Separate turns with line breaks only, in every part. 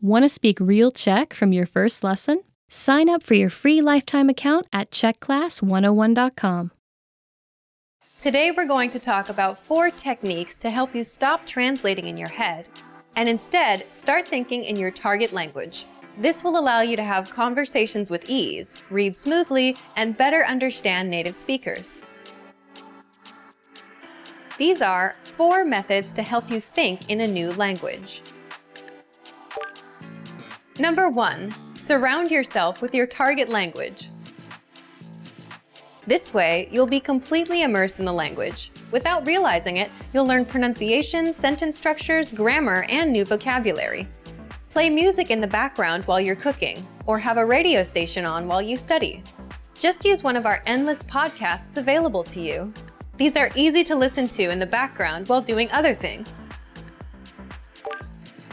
Want to speak real Czech from your first lesson? Sign up for your free lifetime account at czechclass101.com.
Today we're going to talk about 4 techniques to help you stop translating in your head and instead start thinking in your target language. This will allow you to have conversations with ease, read smoothly, and better understand native speakers. These are 4 methods to help you think in a new language. Number 1, surround yourself with your target language. This way, you'll be completely immersed in the language. Without realizing it, you'll learn pronunciation, sentence structures, grammar, and new vocabulary. Play music in the background while you're cooking, or have a radio station on while you study. Just use one of our endless podcasts available to you. These are easy to listen to in the background while doing other things.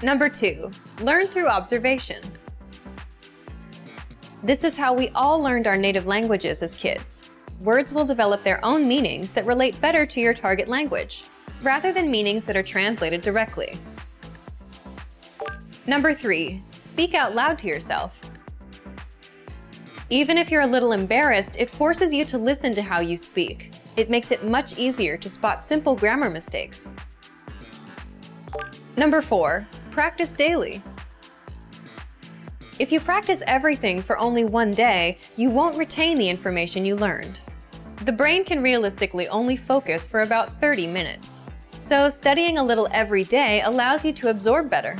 Number 2, learn through observation. This is how we all learned our native languages as kids. Words will develop their own meanings that relate better to your target language, rather than meanings that are translated directly. Number 3, speak out loud to yourself. Even if you're a little embarrassed, it forces you to listen to how you speak. It makes it much easier to spot simple grammar mistakes. Number 4, practice daily. If you practice everything for only one day, you won't retain the information you learned. The brain can realistically only focus for about 30 minutes. So studying a little every day allows you to absorb better.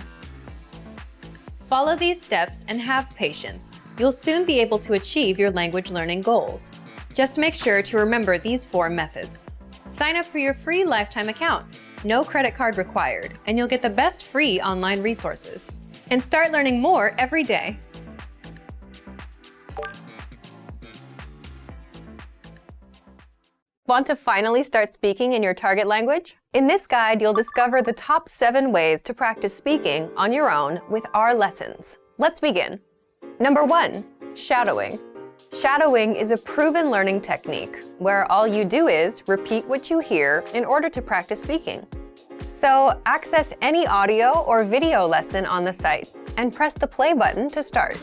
Follow these steps and have patience. You'll soon be able to achieve your language learning goals. Just make sure to remember these 4 methods. Sign up for your free lifetime account. No credit card required, and you'll get the best free online resources. And start learning more every day. Want to finally start speaking in your target language? In this guide, you'll discover the top 7 ways to practice speaking on your own with our lessons. Let's begin. Number 1, shadowing. Shadowing is a proven learning technique where all you do is repeat what you hear in order to practice speaking. So access any audio or video lesson on the site and press the play button to start.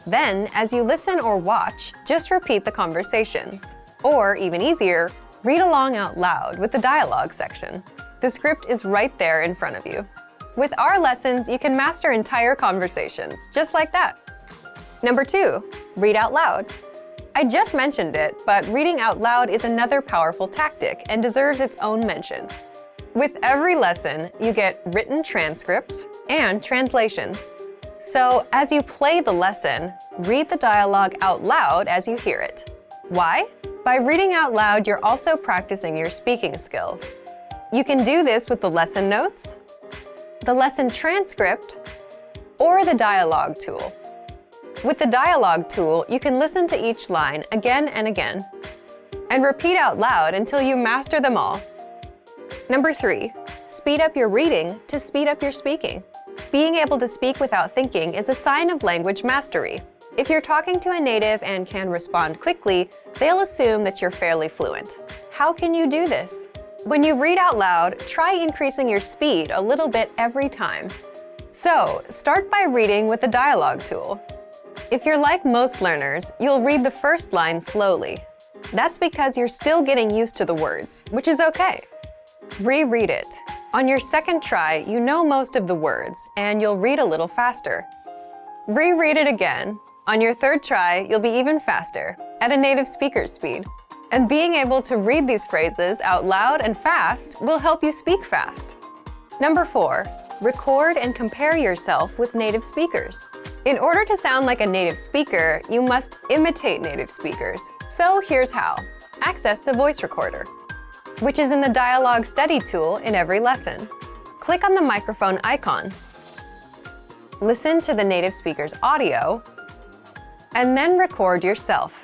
Then, as you listen or watch, just repeat the conversations. Or, even easier, read along out loud with the dialogue section. The script is right there in front of you. With our lessons, you can master entire conversations, just like that. Number 2, read out loud. I just mentioned it, but reading out loud is another powerful tactic and deserves its own mention. With every lesson, you get written transcripts and translations. So, as you play the lesson, read the dialogue out loud as you hear it. Why? By reading out loud, you're also practicing your speaking skills. You can do this with the lesson notes, the lesson transcript, or the dialogue tool. With the dialogue tool, you can listen to each line again and again, and repeat out loud until you master them all. Number 3, speed up your reading to speed up your speaking. Being able to speak without thinking is a sign of language mastery. If you're talking to a native and can respond quickly, they'll assume that you're fairly fluent. How can you do this? When you read out loud, try increasing your speed a little bit every time. So, start by reading with the dialogue tool. If you're like most learners, you'll read the first line slowly. That's because you're still getting used to the words, which is okay. Reread it. On your second try, you know most of the words, and you'll read a little faster. Reread it again. On your third try, you'll be even faster, at a native speaker's speed. And being able to read these phrases out loud and fast will help you speak fast. Number 4, record and compare yourself with native speakers. In order to sound like a native speaker, you must imitate native speakers. So here's how. Access the voice recorder, which is in the dialogue study tool in every lesson. Click on the microphone icon. Listen to the native speaker's audio, and then record yourself.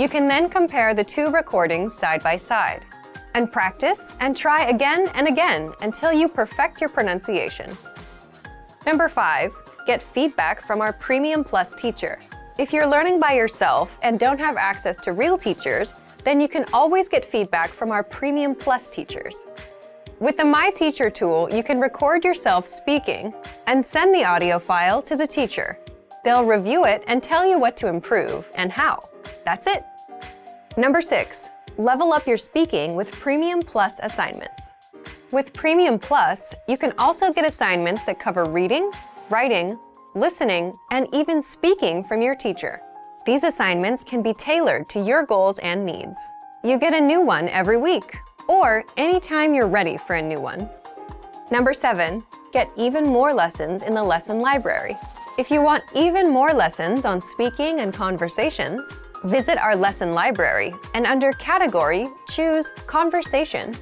You can then compare the 2 recordings side by side, and practice and try again and again until you perfect your pronunciation. Number 5, get feedback from our Premium Plus teacher. If you're learning by yourself and don't have access to real teachers, then you can always get feedback from our Premium Plus teachers. With the My Teacher tool, you can record yourself speaking and send the audio file to the teacher. They'll review it and tell you what to improve and how. That's it. Number 6, level up your speaking with Premium Plus assignments. With Premium Plus, you can also get assignments that cover reading, writing, listening, and even speaking from your teacher. These assignments can be tailored to your goals and needs. You get a new one every week, or anytime you're ready for a new one. Number 7, get even more lessons in the lesson library. If you want even more lessons on speaking and conversations, visit our lesson library and under Category, choose Conversation.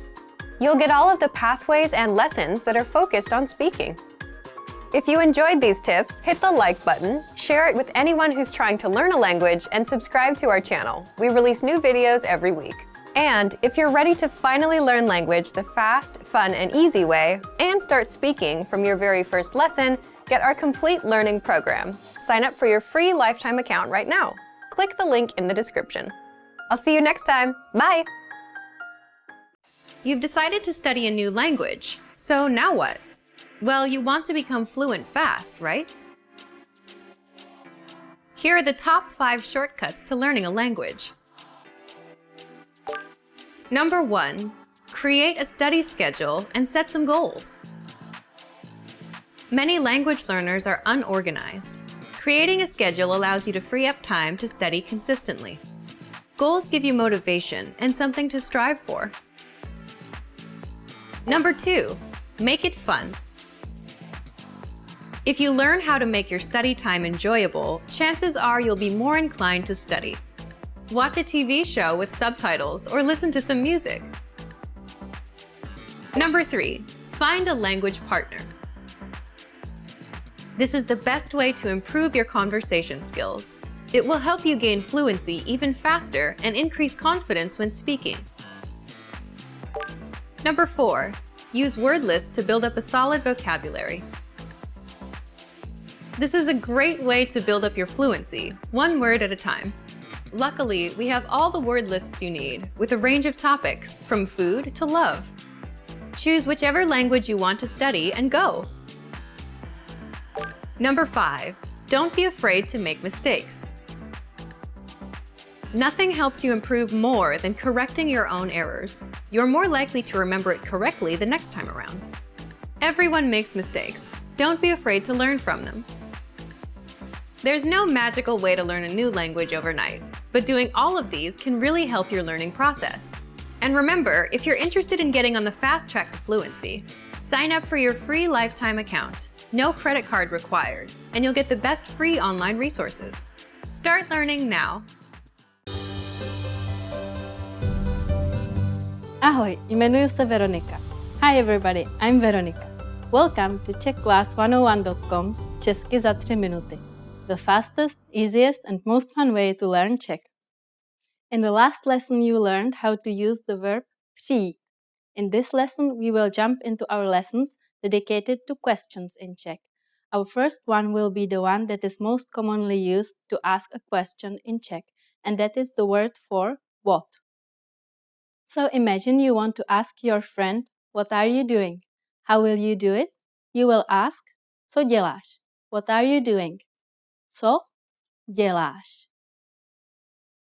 You'll get all of the pathways and lessons that are focused on speaking. If you enjoyed these tips, hit the like button, share it with anyone who's trying to learn a language, and subscribe to our channel. We release new videos every week. And if you're ready to finally learn language the fast, fun, and easy way, and start speaking from your very first lesson, get our complete learning program. Sign up for your free lifetime account right now. Click the link in the description. I'll see you next time. Bye! You've decided to study a new language, so now what? Well, you want to become fluent fast, right? Here are the top 5 shortcuts to learning a language. Number 1, create a study schedule and set some goals. Many language learners are unorganized. Creating a schedule allows you to free up time to study consistently. Goals give you motivation and something to strive for. Number 2, make it fun. If you learn how to make your study time enjoyable, chances are you'll be more inclined to study. Watch a TV show with subtitles or listen to some music. Number 3, find a language partner. This is the best way to improve your conversation skills. It will help you gain fluency even faster and increase confidence when speaking. Number 4, use word lists to build up a solid vocabulary. This is a great way to build up your fluency, one word at a time. Luckily, we have all the word lists you need, with a range of topics, from food to love. Choose whichever language you want to study and go. Number 5, don't be afraid to make mistakes. Nothing helps you improve more than correcting your own errors. You're more likely to remember it correctly the next time around. Everyone makes mistakes. Don't be afraid to learn from them. There's no magical way to learn a new language overnight, but doing all of these can really help your learning process. And remember, if you're interested in getting on the fast track to fluency, sign up for your free lifetime account. No credit card required, and you'll get the best free online resources. Start learning now.
Ahoj, jmenuji se Veronika. Hi everybody, I'm Veronika. Welcome to czechclass101.com's Česky za 3 minuty, the fastest, easiest and most fun way to learn Czech. In the last lesson you learned how to use the verb přijít. In this lesson we will jump into our lessons dedicated to questions in Czech. Our first one will be the one that is most commonly used to ask a question in Czech, and that is the word for what. So imagine you want to ask your friend, what are you doing? How will you do it? You will ask, co děláš? What are you doing? Co děláš?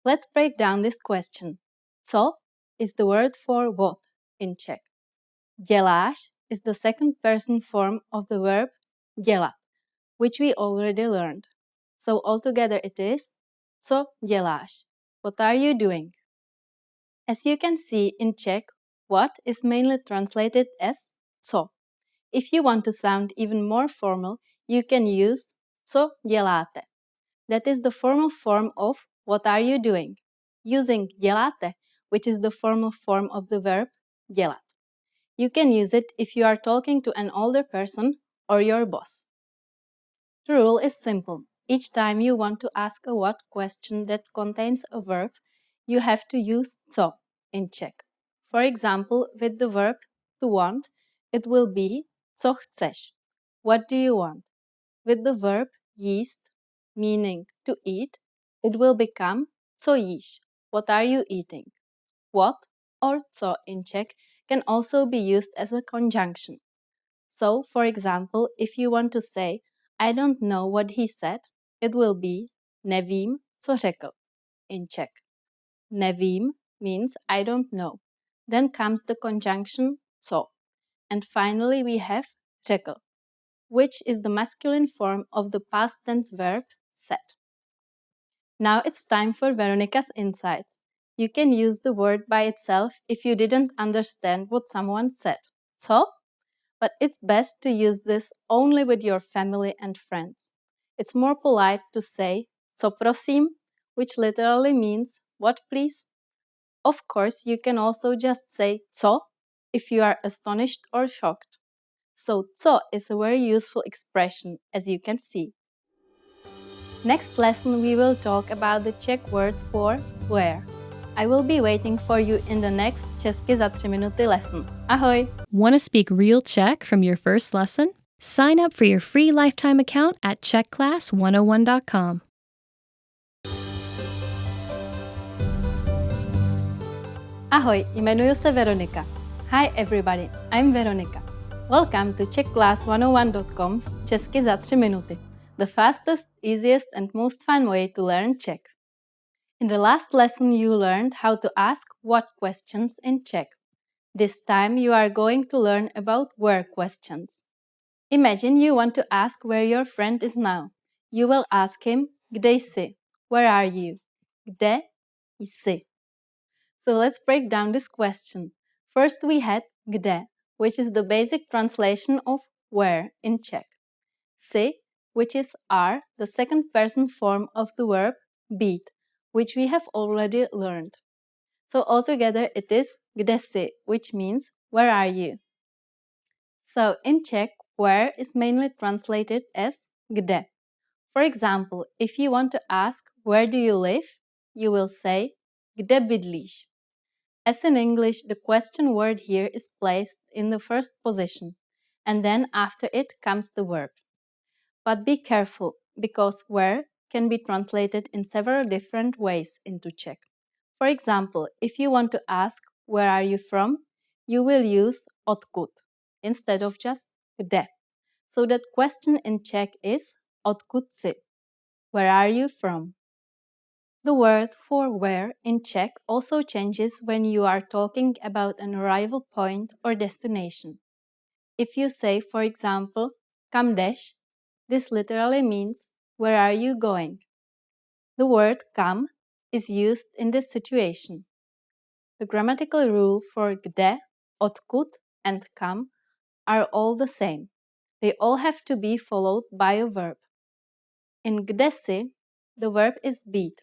Let's break down this question. Co is the word for what in Czech. Děláš is the second person form of the verb dělat, which we already learned. So altogether it is, co děláš? What are you doing? As you can see in Czech, what is mainly translated as co. If you want to sound even more formal, you can use co děláte. That is the formal form of what are you doing, using děláte, which is the formal form of the verb dělat. You can use it if you are talking to an older person or your boss. The rule is simple. Each time you want to ask a what question that contains a verb, you have to use co in Czech. For example, with the verb to want, it will be co chceš? What do you want? With the verb jíst, meaning to eat, it will become co jíš? What are you eating? What or co in Czech can also be used as a conjunction. So, for example, if you want to say, I don't know what he said, it will be nevím, co řekl in Czech. Nevím means I don't know. Then comes the conjunction co. And finally we have řekl, which is the masculine form of the past tense verb said. Now it's time for Veronica's insights. You can use the word by itself if you didn't understand what someone said. Co? But it's best to use this only with your family and friends. It's more polite to say co prosím, which literally means what please. Of course, you can also just say co if you are astonished or shocked. So co is a very useful expression, as you can see. Next lesson we will talk about the Czech word for where. I will be waiting for you in the next Česky za 3 minuty lesson. Ahoj!
Want to speak real Czech from your first lesson? Sign up for your free lifetime account at czechclass101.com.
Ahoj, jmenuji se Veronika. Hi everybody, I'm Veronika. Welcome to czechclass101.com's Česky za 3 minuty, the fastest, easiest and most fun way to learn Czech. In the last lesson you learned how to ask what questions in Czech. This time you are going to learn about where questions. Imagine you want to ask where your friend is now. You will ask him, kde jsi? Where are you? Kde jsi? So let's break down this question. First we had kde, which is the basic translation of where in Czech. Jsi, which is are, the second person form of the verb být, which we have already learned. So altogether it is kde jsi, which means where are you? So in Czech, where is mainly translated as kde. For example, if you want to ask where do you live, you will say kde bydlíš. As in English, the question word here is placed in the first position, and then after it comes the verb. But be careful, because where can be translated in several different ways into Czech. For example, if you want to ask where are you from, you will use odkud instead of just kde. So that question in Czech is odkud jsi? Where are you from? The word for where in Czech also changes when you are talking about an arrival point or destination. If you say, for example, kam jdeš, this literally means where are you going? The word kam is used in this situation. The grammatical rule for kde, odkud, and kam are all the same. They all have to be followed by a verb. In kde jsi, the verb is být.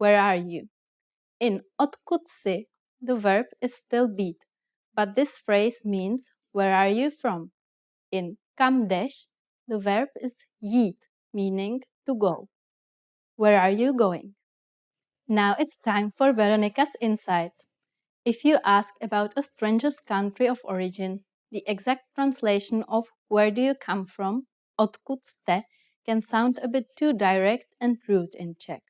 Where are you? In odkud jsi, the verb is still být, but this phrase means where are you from? In kam jdeš, the verb is jít, meaning to go. Where are you going? Now it's time for Veronica's insights. If you ask about a stranger's country of origin, the exact translation of where do you come from, odkud jste, can sound a bit too direct and rude in Czech.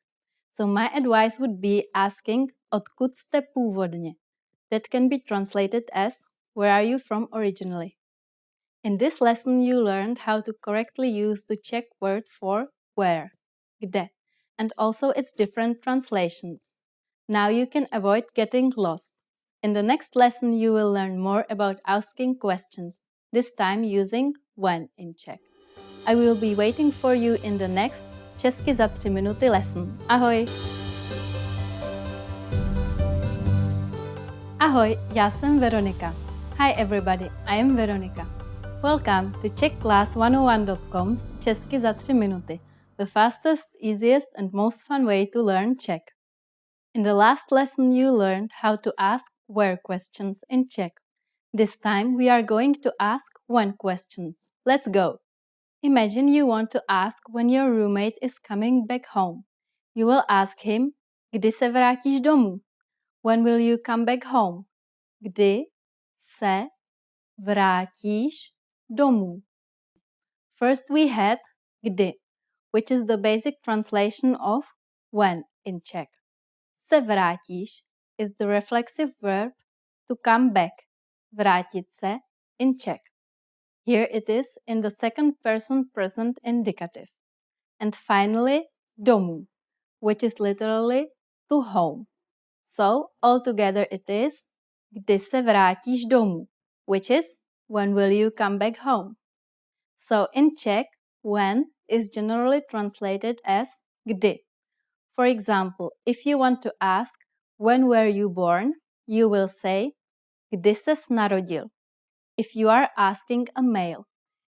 So my advice would be asking odkud jste původně. That can be translated as where are you from originally. In this lesson you learned how to correctly use the Czech word for where, kde, and also its different translations. Now you can avoid getting lost. In the next lesson you will learn more about asking questions, this time using when in Czech. I will be waiting for you in the next Česky za 3 minuty lesson. Ahoj! Ahoj, já jsem Veronika. Hi everybody, I am Veronika. Welcome to czechclass101.com's Česky za 3 minuty, the fastest, easiest and most fun way to learn Czech. In the last lesson you learned how to ask where questions in Czech. This time we are going to ask when questions. Let's go! Imagine you want to ask when your roommate is coming back home. You will ask him, kdy se vrátíš domů? When will you come back home? Kdy se vrátíš domů? First we had kdy, which is the basic translation of when in Czech. Se vrátíš is the reflexive verb to come back. vrátit se in Czech. Here it is in the second person present indicative. And finally, domů, which is literally to home. So altogether it is kdy se vrátíš domů, which is when will you come back home. So in Czech, when is generally translated as kdy. For example, if you want to ask when were you born, you will say kdy ses narodil. If you are asking a male,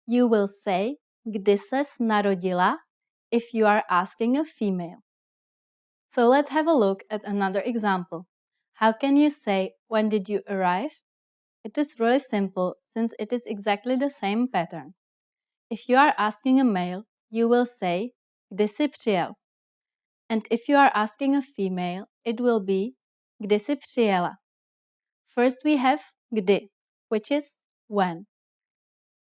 you will say kdy ses narodila if you are asking a female. So let's have a look at another example. How can you say when did you arrive? It is really simple since it is exactly the same pattern. If you are asking a male, you will say kdy jsi přijel. And if you are asking a female, it will be kdy jsi přijela. First we have kdy, which is when.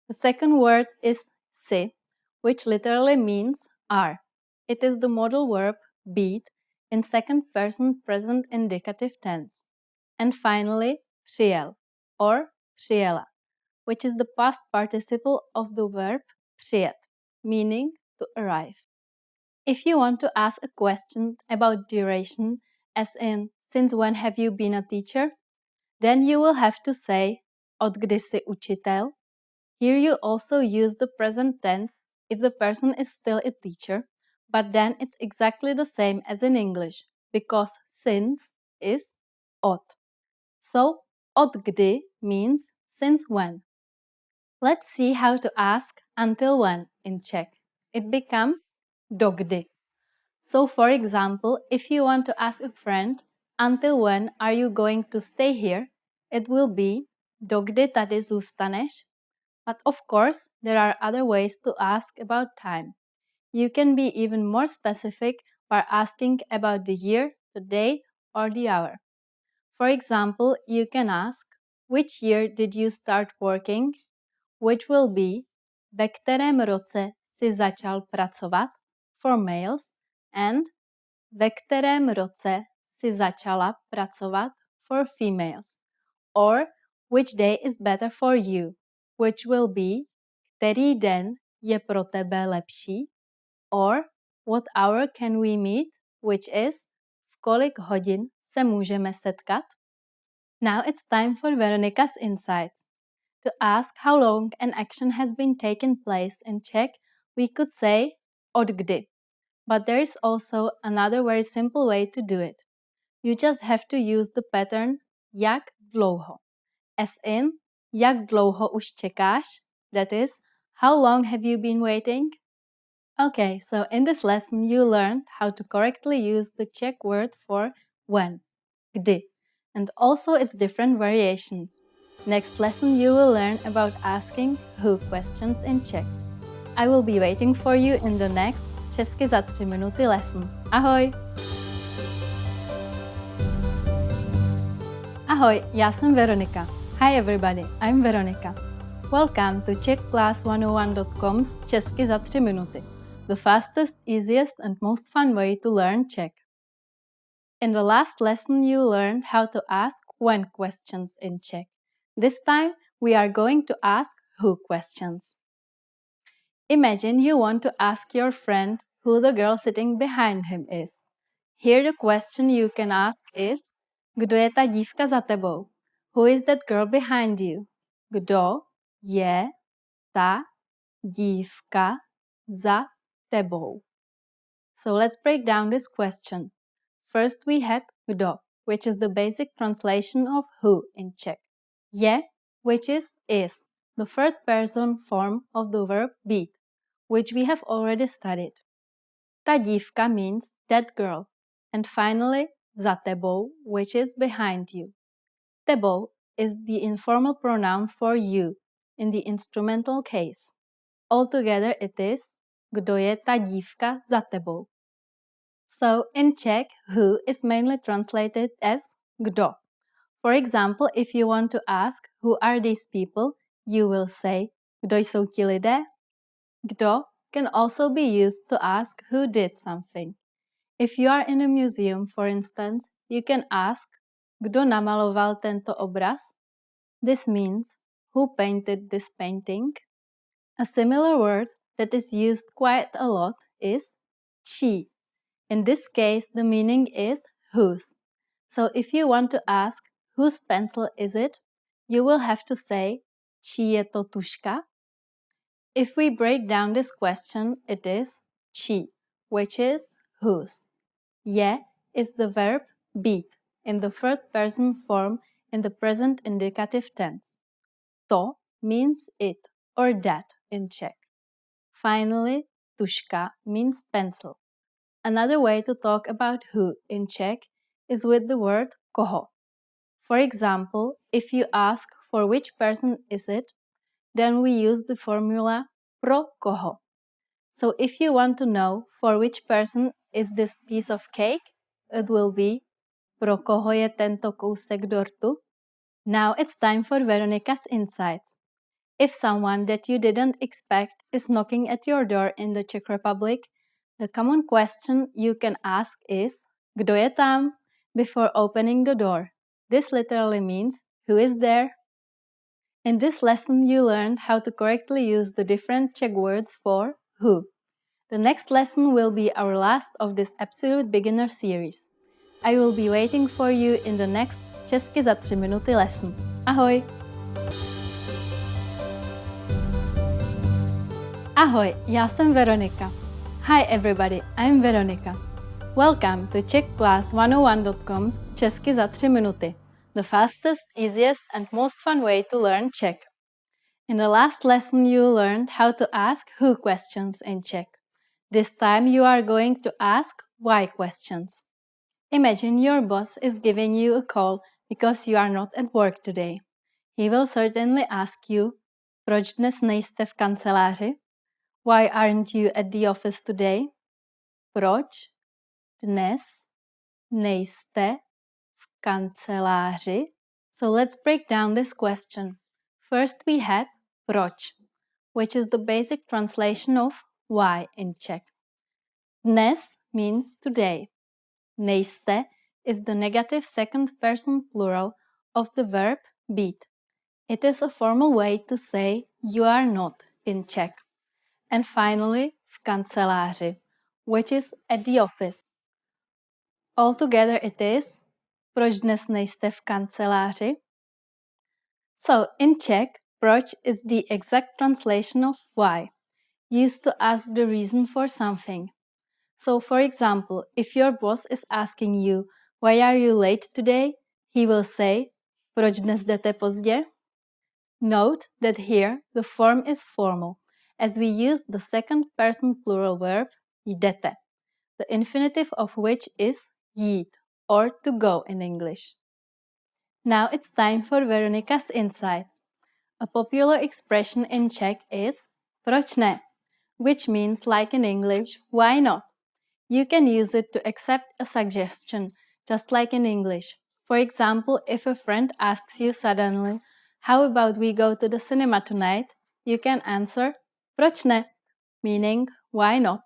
The second word is si, which literally means are. It is the modal verb být in second person present indicative tense. And finally, přijel or přijela, which is the past participle of the verb přijet, meaning to arrive. If you want to ask a question about duration, as in since when have you been a teacher, then you will have to say od kdy jsi učitel. Here you also use the present tense if the person is still a teacher, but then it's exactly the same as in English, because since is od. So, od kdy means since when. Let's see how to ask until when in Czech. It becomes dokdy. So, for example, if you want to ask a friend, until when are you going to stay here? It will be dokdy tady zůstaneš? But of course, there are other ways to ask about time. You can be even more specific by asking about the year, the date, or the hour. For example, you can ask, which year did you start working? Which will be, ve kterém roce jsi začal pracovat, for males, and ve kterém roce jsi začala pracovat, for females. Or, which day is better for you, which will be, který den je pro tebe lepší, or what hour can we meet, which is, v kolik hodin se můžeme setkat. Now it's time for Veronica's insights. To ask how long an action has been taken place in Czech, we could say od kdy. But there is also another very simple way to do it. You just have to use the pattern jak dlouho, as in jak dlouho už čekáš, that is, how long have you been waiting? Okay, so in this lesson you learned how to correctly use the Czech word for when, kdy, and also its different variations. Next lesson you will learn about asking who questions in Czech. I will be waiting for you in the next Česky za 3 minuty lesson. Ahoj! Ahoj, já jsem Veronika. Hi everybody, I'm Veronika. Welcome to czechclass101.com's Česky za 3 minuty, the fastest, easiest and most fun way to learn Czech. In the last lesson you learned how to ask when questions in Czech. This time we are going to ask who questions. Imagine you want to ask your friend who the girl sitting behind him is. Here the question you can ask is, kdo je ta dívka za tebou? Who is that girl behind you? Kdo je ta dívka za tebou? So let's break down this question. First we had kdo, which is the basic translation of who in Czech. Je, which is, the third person form of the verb být, which we have already studied. Ta dívka means that girl. And finally, za tebou, which is behind you. Tebou is the informal pronoun for you in the instrumental case. Altogether it is, kdo je ta dívka za tebou. So in Czech, who is mainly translated as kdo. For example, if you want to ask who are these people, you will say kdo jsou ti lidé? Kdo can also be used to ask who did something. If you are in a museum, for instance, you can ask kdo namaloval tento obraz? This means, who painted this painting? A similar word that is used quite a lot is čí. In this case, the meaning is whose. So if you want to ask whose pencil is it, you will have to say čí je to tužka. If we break down this question, it is čí, which is whose. Je is the verb být in the third person form in the present indicative tense. To means it or that in Czech. Finally, tužka means pencil. Another way to talk about who in Czech is with the word koho. For example, if you ask for which person is it, then we use the formula pro koho. So if you want to know for which person is this piece of cake, it will be pro koho je tento kousek dortu. Now it's time for Veronica's insights. If someone that you didn't expect is knocking at your door in the Czech Republic, the common question you can ask is Kdo je tam? Before opening the door. This literally means who is there? In this lesson, you learned how to correctly use the different Czech words for who. The next lesson will be our last of this absolute beginner series. I will be waiting for you in the next Česky za 3 minuty lesson. Ahoj! Ahoj, já jsem Veronika. Hi everybody, I'm Veronika. Welcome to CzechClass101.com's Česky za 3 minuty, the fastest, easiest and most fun way to learn Czech. In the last lesson you learned how to ask who questions in Czech. This time you are going to ask why questions. Imagine your boss is giving you a call because you are not at work today. He will certainly ask you, proč dnes nejste v kanceláři? Why aren't you at the office today? Proč dnes nejste v kanceláři? So let's break down this question. First we had proč, which is the basic translation of why in Czech. Dnes means today. Nejste is the negative second person plural of the verb být. It is a formal way to say you are not in Czech. And finally, v kanceláři, which is at the office. Altogether it is, proč dnes nejste v kanceláři? So, in Czech, proč is the exact translation of why, used to ask the reason for something. So, for example, if your boss is asking you, why are you late today? He will say, proč dnes jdete pozdě? Note that here the form is formal, as we use the second person plural verb jdete, the infinitive of which is jít, or to go in English. Now it's time for Veronica's insights. A popular expression in Czech is proč ne, which means, like in English, why not? You can use it to accept a suggestion, just like in English. For example, if a friend asks you suddenly, how about we go to the cinema tonight? You can answer, proč ne? Meaning, why not?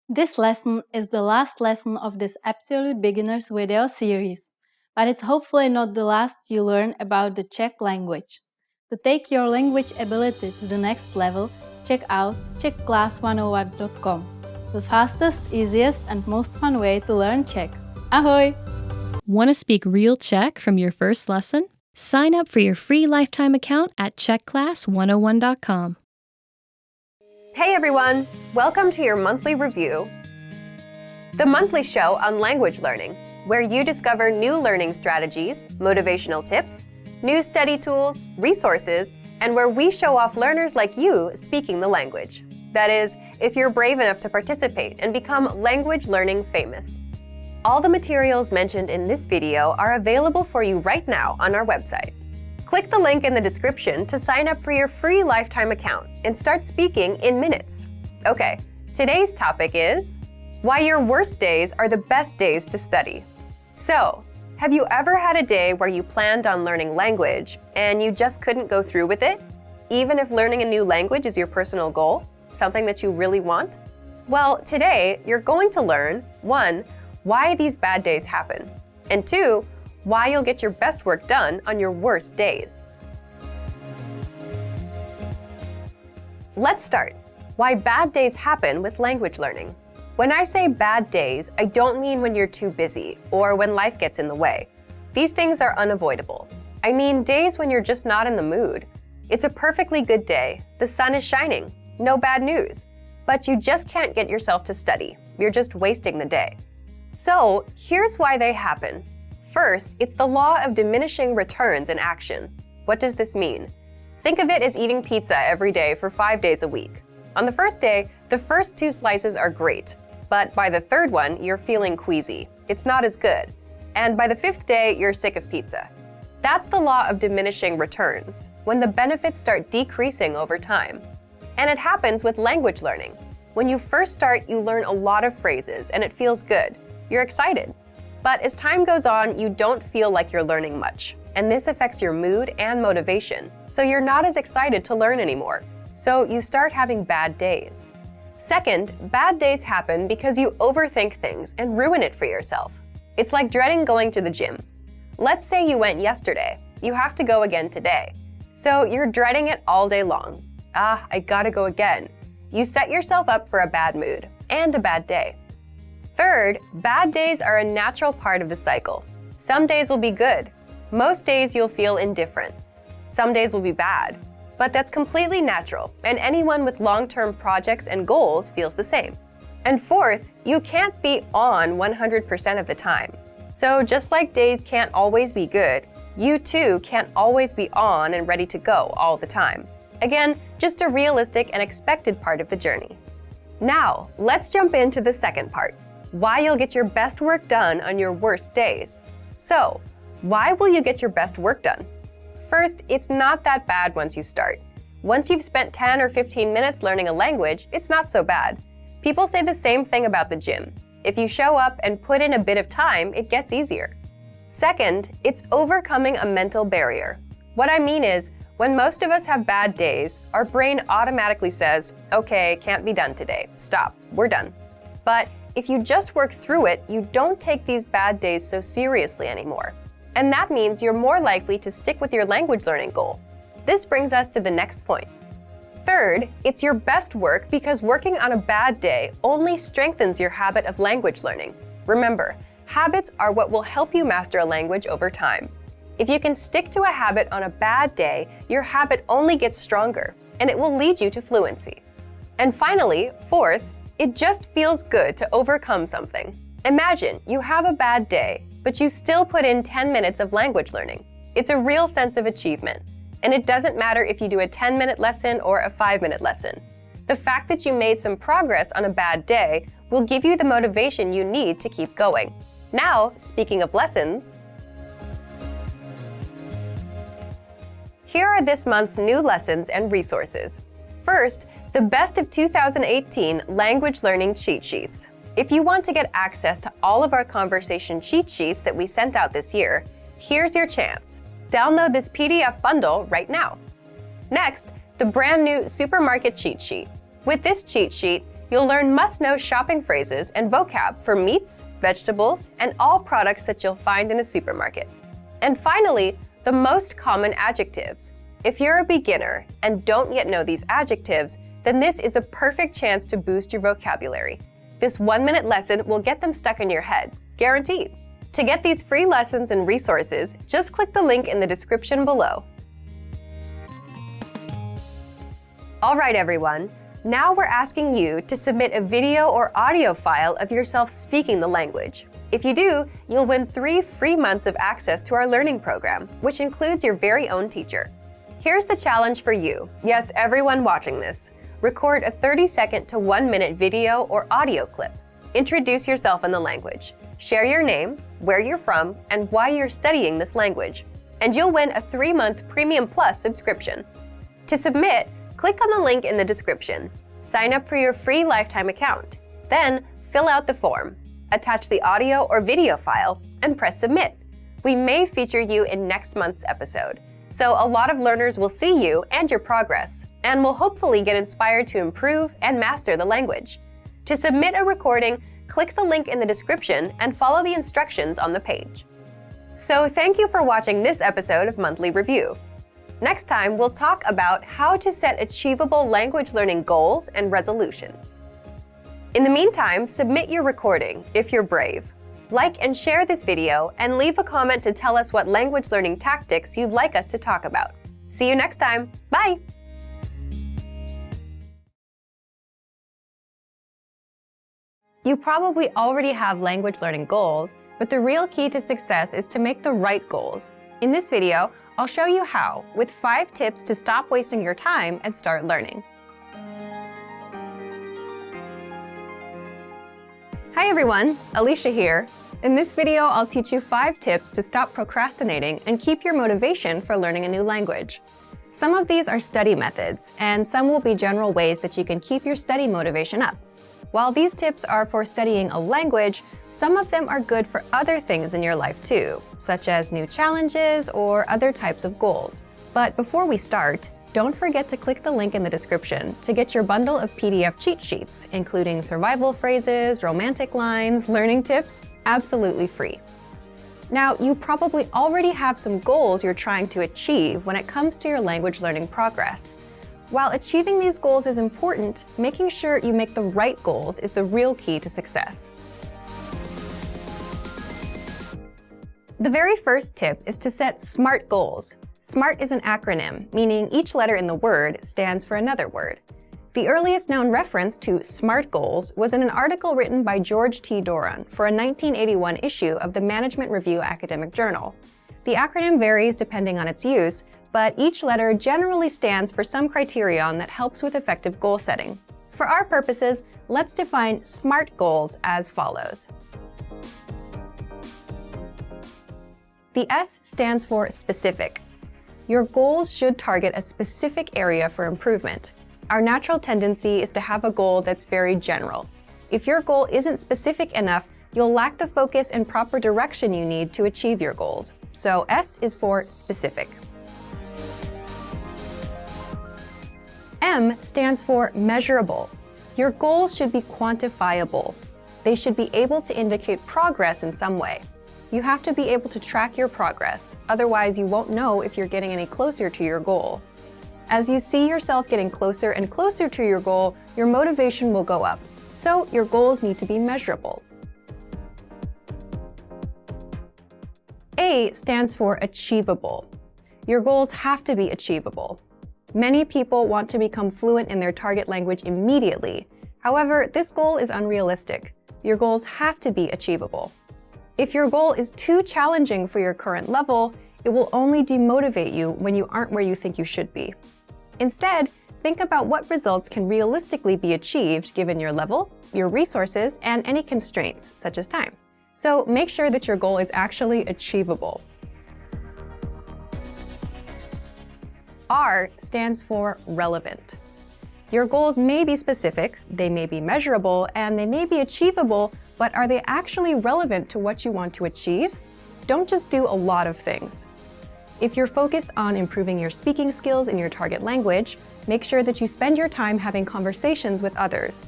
This lesson is the last lesson of this Absolute Beginners video series, but it's hopefully not the last you learn about the Czech language. To take your language ability to the next level, check out CzechClass101.com, the fastest, easiest and most fun way to learn Czech. Ahoj!
Want to speak real Czech from your first lesson? Sign up for your free lifetime account at CzechClass101.com.
Hey everyone! Welcome to your monthly review, the monthly show on language learning, where you discover new learning strategies, motivational tips, new study tools, resources, and where we show off learners like you speaking the language. That is, if you're brave enough to participate and become language learning famous. All the materials mentioned in this video are available for you right now on our website. Click the link in the description to sign up for your free lifetime account and start speaking in minutes. Okay, today's topic is why your worst days are the best days to study. So, have you ever had a day where you planned on learning language and you just couldn't go through with it? Even if learning a new language is your personal goal, something that you really want? Well, today you're going to learn 1. Why these bad days happen, and 2. why you'll get your best work done on your worst days. Let's start. Why bad days happen with language learning. When I say bad days, I don't mean when you're too busy or when life gets in the way. These things are unavoidable. I mean days when you're just not in the mood. It's a perfectly good day, the sun is shining, no bad news, but you just can't get yourself to study. You're just wasting the day. So here's why they happen. First, it's the law of diminishing returns in action. What does this mean? Think of it as eating pizza every day for 5 days a week. On the first day, the first 2 slices are great, but by the third one, you're feeling queasy. It's not as good. And by the 5th day, you're sick of pizza. That's the law of diminishing returns, when the benefits start decreasing over time. And it happens with language learning. When you first start, you learn a lot of phrases and it feels good. You're excited. But as time goes on, you don't feel like you're learning much. And this affects your mood and motivation, so you're not as excited to learn anymore. So you start having bad days. Second, bad days happen because you overthink things and ruin it for yourself. It's like dreading going to the gym. Let's say you went yesterday. You have to go again today. So you're dreading it all day long. I gotta go again. You set yourself up for a bad mood and a bad day. Third, bad days are a natural part of the cycle. Some days will be good. Most days you'll feel indifferent. Some days will be bad. But that's completely natural, and anyone with long-term projects and goals feels the same. And fourth, you can't be on 100% of the time. So just like days can't always be good, you too can't always be on and ready to go all the time. Again, just a realistic and expected part of the journey. Now, let's jump into the second part, why you'll get your best work done on your worst days. So, why will you get your best work done? First, it's not that bad once you start. Once you've spent 10 or 15 minutes learning a language, it's not so bad. People say the same thing about the gym. If you show up and put in a bit of time, it gets easier. Second, it's overcoming a mental barrier. What I mean is, when most of us have bad days, our brain automatically says, okay, can't be done today. Stop, we're done. But if you just work through it, you don't take these bad days so seriously anymore. And that means you're more likely to stick with your language learning goal. This brings us to the next point. Third, it's your best work because working on a bad day only strengthens your habit of language learning. Remember, habits are what will help you master a language over time. If you can stick to a habit on a bad day, your habit only gets stronger, and it will lead you to fluency. And finally, fourth, it just feels good to overcome something. Imagine you have a bad day, but you still put in 10 minutes of language learning. It's a real sense of achievement. And it doesn't matter if you do a 10-minute lesson or a 5-minute lesson. The fact that you made some progress on a bad day will give you the motivation you need to keep going. Now, speaking of lessons, here are this month's new lessons and resources. First, the Best of 2018 Language Learning Cheat Sheets. If you want to get access to all of our conversation cheat sheets that we sent out this year, here's your chance. Download this PDF bundle right now. Next, the brand new Supermarket Cheat Sheet. With this cheat sheet, you'll learn must-know shopping phrases and vocab for meats, vegetables, and all products that you'll find in a supermarket. And finally, the most common adjectives. If you're a beginner and don't yet know these adjectives, then this is a perfect chance to boost your vocabulary. This 1-minute lesson will get them stuck in your head, guaranteed. To get these free lessons and resources, just click the link in the description below. All right, everyone. Now we're asking you to submit a video or audio file of yourself speaking the language. If you do, you'll win 3 free months of access to our learning program, which includes your very own teacher. Here's the challenge for you. Yes, everyone watching this. Record a 30-second to 1-minute video or audio clip. Introduce yourself in the language. Share your name, where you're from, and why you're studying this language. And you'll win a 3-month Premium Plus subscription. To submit, click on the link in the description. Sign up for your free lifetime account. Then, fill out the form. Attach the audio or video file, and press submit. We may feature you in next month's episode. So a lot of learners will see you and your progress, and will hopefully get inspired to improve and master the language. To submit a recording, click the link in the description and follow the instructions on the page. So thank you for watching this episode of Monthly Review. Next time, we'll talk about how to set achievable language learning goals and resolutions. In the meantime, submit your recording if you're brave. Like and share this video, and leave a comment to tell us what language learning tactics you'd like us to talk about. See you next time. Bye! You probably already have language learning goals, but the real key to success is to make the right goals. In this video, I'll show you how, with 5 tips to stop wasting your time and start learning. Hi everyone, Alicia here. In this video, I'll teach you 5 tips to stop procrastinating and keep your motivation for learning a new language. Some of these are study methods, and some will be general ways that you can keep your study motivation up. While these tips are for studying a language, some of them are good for other things in your life too, such as new challenges or other types of goals. But before we start, don't forget to click the link in the description to get your bundle of PDF cheat sheets, including survival phrases, romantic lines, learning tips, absolutely free. Now, you probably already have some goals you're trying to achieve when it comes to your language learning progress. While achieving these goals is important, making sure you make the right goals is the real key to success. The very first tip is to set SMART goals. SMART is an acronym, meaning each letter in the word stands for another word. The earliest known reference to SMART goals was in an article written by George T. Doran for a 1981 issue of the Management Review Academic Journal. The acronym varies depending on its use, but each letter generally stands for some criterion that helps with effective goal setting. For our purposes, let's define SMART goals as follows. The S stands for specific. Your goals should target a specific area for improvement. Our natural tendency is to have a goal that's very general. If your goal isn't specific enough, you'll lack the focus and proper direction you need to achieve your goals. So S is for specific. M stands for measurable. Your goals should be quantifiable. They should be able to indicate progress in some way. You have to be able to track your progress, otherwise you won't know if you're getting any closer to your goal. As you see yourself getting closer and closer to your goal, your motivation will go up. So your goals need to be measurable. A stands for achievable. Your goals have to be achievable. Many people want to become fluent in their target language immediately. However, this goal is unrealistic. Your goals have to be achievable. If your goal is too challenging for your current level, it will only demotivate you when you aren't where you think you should be. Instead, think about what results can realistically be achieved given your level, your resources, and any constraints, such as time. So make sure that your goal is actually achievable. R stands for relevant. Your goals may be specific, they may be measurable, and they may be achievable, but are they actually relevant to what you want to achieve? Don't just do a lot of things. If you're focused on improving your speaking skills in your target language, make sure that you spend your time having conversations with others.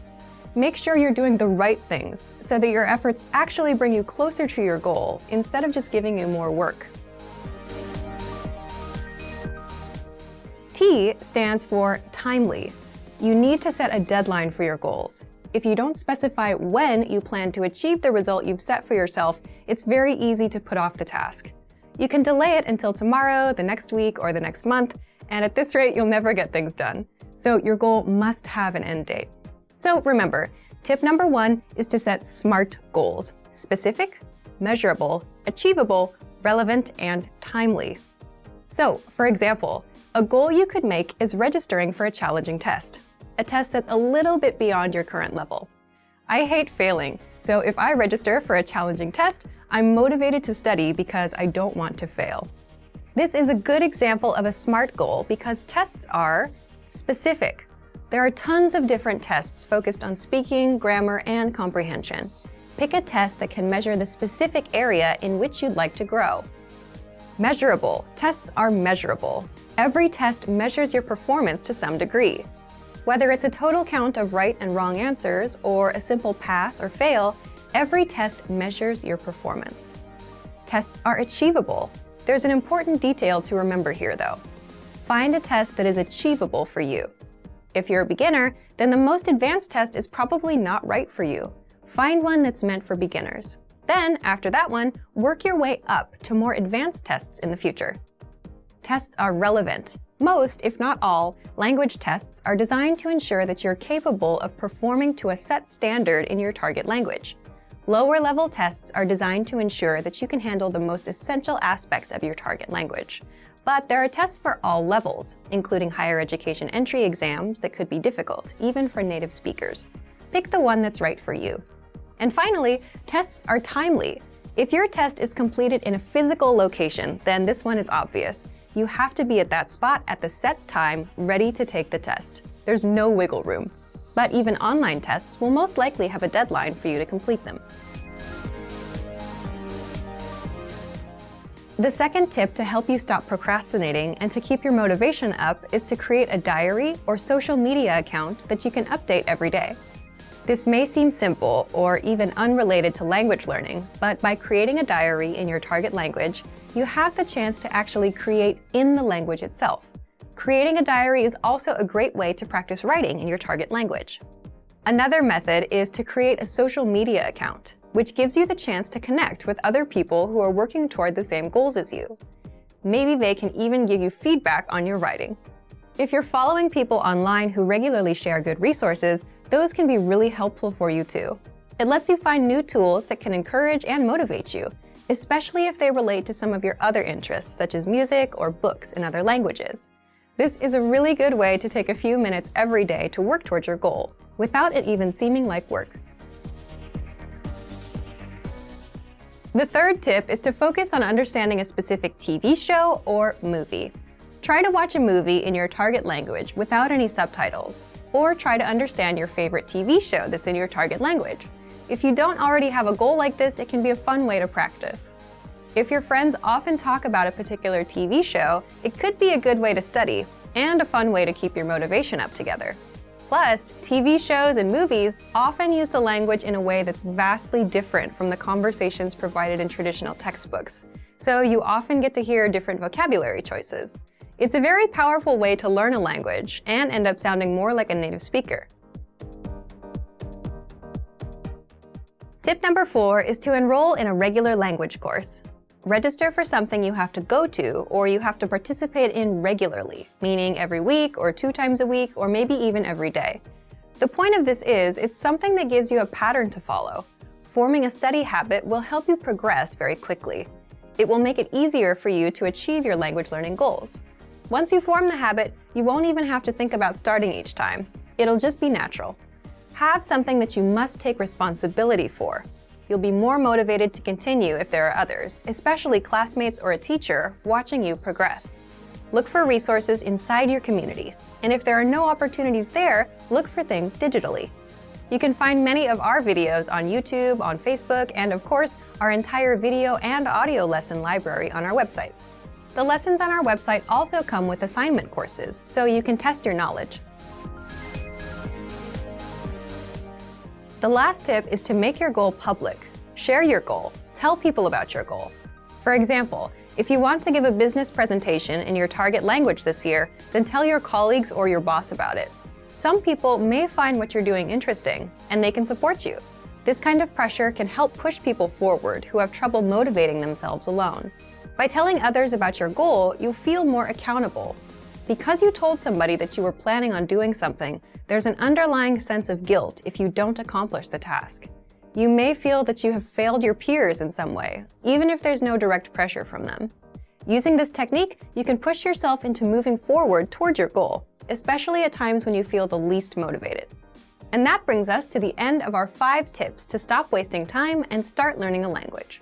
Make sure you're doing the right things so that your efforts actually bring you closer to your goal instead of just giving you more work. T stands for timely. You need to set a deadline for your goals. If you don't specify when you plan to achieve the result you've set for yourself, it's very easy to put off the task. You can delay it until tomorrow, the next week, or the next month, and at this rate, you'll never get things done. So your goal must have an end date. So remember, tip number 1 is to set SMART goals: specific, measurable, achievable, relevant, and timely. So, for example, a goal you could make is registering for a challenging test, a test that's a little bit beyond your current level. I hate failing, so if I register for a challenging test, I'm motivated to study because I don't want to fail. This is a good example of a SMART goal because tests are specific. There are tons of different tests focused on speaking, grammar, and comprehension. Pick a test that can measure the specific area in which you'd like to grow. Measurable. Tests are measurable. Every test measures your performance to some degree. Whether it's a total count of right and wrong answers or a simple pass or fail, every test measures your performance. Tests are achievable. There's an important detail to remember here, though. Find a test that is achievable for you. If you're a beginner, then the most advanced test is probably not right for you. Find one that's meant for beginners. Then, after that one, work your way up to more advanced tests in the future. Tests are relevant. Most, if not all, language tests are designed to ensure that you're capable of performing to a set standard in your target language. Lower-level tests are designed to ensure that you can handle the most essential aspects of your target language. But there are tests for all levels, including higher education entry exams that could be difficult, even for native speakers. Pick the one that's right for you. And finally, tests are timely. If your test is completed in a physical location, then this one is obvious. You have to be at that spot at the set time, ready to take the test. There's no wiggle room. But even online tests will most likely have a deadline for you to complete them. The second tip to help you stop procrastinating and to keep your motivation up is to create a diary or social media account that you can update every day. This may seem simple or even unrelated to language learning, but by creating a diary in your target language, you have the chance to actually create in the language itself. Creating a diary is also a great way to practice writing in your target language. Another method is to create a social media account, which gives you the chance to connect with other people who are working toward the same goals as you. Maybe they can even give you feedback on your writing. If you're following people online who regularly share good resources, those can be really helpful for you too. It lets you find new tools that can encourage and motivate you, especially if they relate to some of your other interests, such as music or books in other languages. This is a really good way to take a few minutes every day to work towards your goal, without it even seeming like work. The third tip is to focus on understanding a specific TV show or movie. Try to watch a movie in your target language without any subtitles, or try to understand your favorite TV show that's in your target language. If you don't already have a goal like this, it can be a fun way to practice. If your friends often talk about a particular TV show, it could be a good way to study and a fun way to keep your motivation up together. Plus, TV shows and movies often use the language in a way that's vastly different from the conversations provided in traditional textbooks, so you often get to hear different vocabulary choices. It's a very powerful way to learn a language and end up sounding more like a native speaker. Tip number 4 is to enroll in a regular language course. Register for something you have to go to or you have to participate in regularly, meaning every week or 2 times a week or maybe even every day. The point of this is it's something that gives you a pattern to follow. Forming a study habit will help you progress very quickly. It will make it easier for you to achieve your language learning goals. Once you form the habit, you won't even have to think about starting each time. It'll just be natural. Have something that you must take responsibility for. You'll be more motivated to continue if there are others, especially classmates or a teacher, watching you progress. Look for resources inside your community, and if there are no opportunities there, look for things digitally. You can find many of our videos on YouTube, on Facebook, and of course, our entire video and audio lesson library on our website. The lessons on our website also come with assignment courses, so you can test your knowledge. The last tip is to make your goal public. Share your goal. Tell people about your goal. For example, if you want to give a business presentation in your target language this year, then tell your colleagues or your boss about it. Some people may find what you're doing interesting, and they can support you. This kind of pressure can help push people forward who have trouble motivating themselves alone. By telling others about your goal, you'll feel more accountable. Because you told somebody that you were planning on doing something, there's an underlying sense of guilt if you don't accomplish the task. You may feel that you have failed your peers in some way, even if there's no direct pressure from them. Using this technique, you can push yourself into moving forward toward your goal, especially at times when you feel the least motivated. And that brings us to the end of our 5 tips to stop wasting time and start learning a language.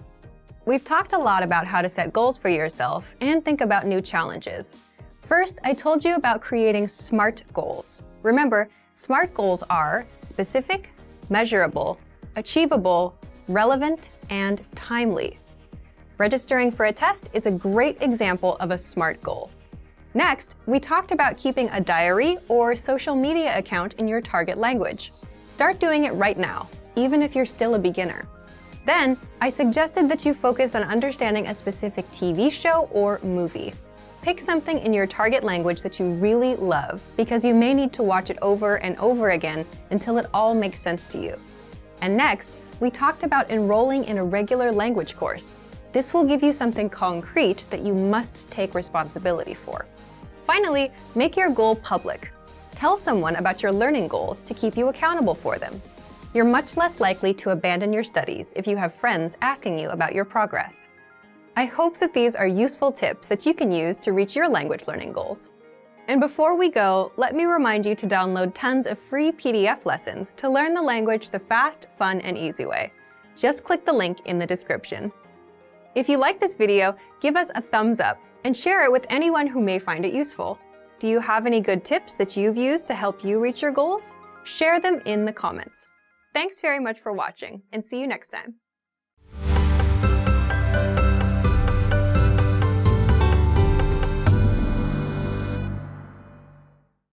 We've talked a lot about how to set goals for yourself and think about new challenges. First, I told you about creating SMART goals. Remember, SMART goals are specific, measurable, achievable, relevant, and timely. Registering for a test is a great example of a SMART goal. Next, we talked about keeping a diary or social media account in your target language. Start doing it right now, even if you're still a beginner. Then, I suggested that you focus on understanding a specific TV show or movie. Pick something in your target language that you really love, because you may need to watch it over and over again until it all makes sense to you. And next, we talked about enrolling in a regular language course. This will give you something concrete that you must take responsibility for. Finally, make your goal public. Tell someone about your learning goals to keep you accountable for them. You're much less likely to abandon your studies if you have friends asking you about your progress. I hope that these are useful tips that you can use to reach your language learning goals. And before we go, let me remind you to download tons of free PDF lessons to learn the language the fast, fun, and easy way. Just click the link in the description. If you like this video, give us a thumbs up and share it with anyone who may find it useful. Do you have any good tips that you've used to help you reach your goals? Share them in the comments. Thanks very much for watching, and see you next time.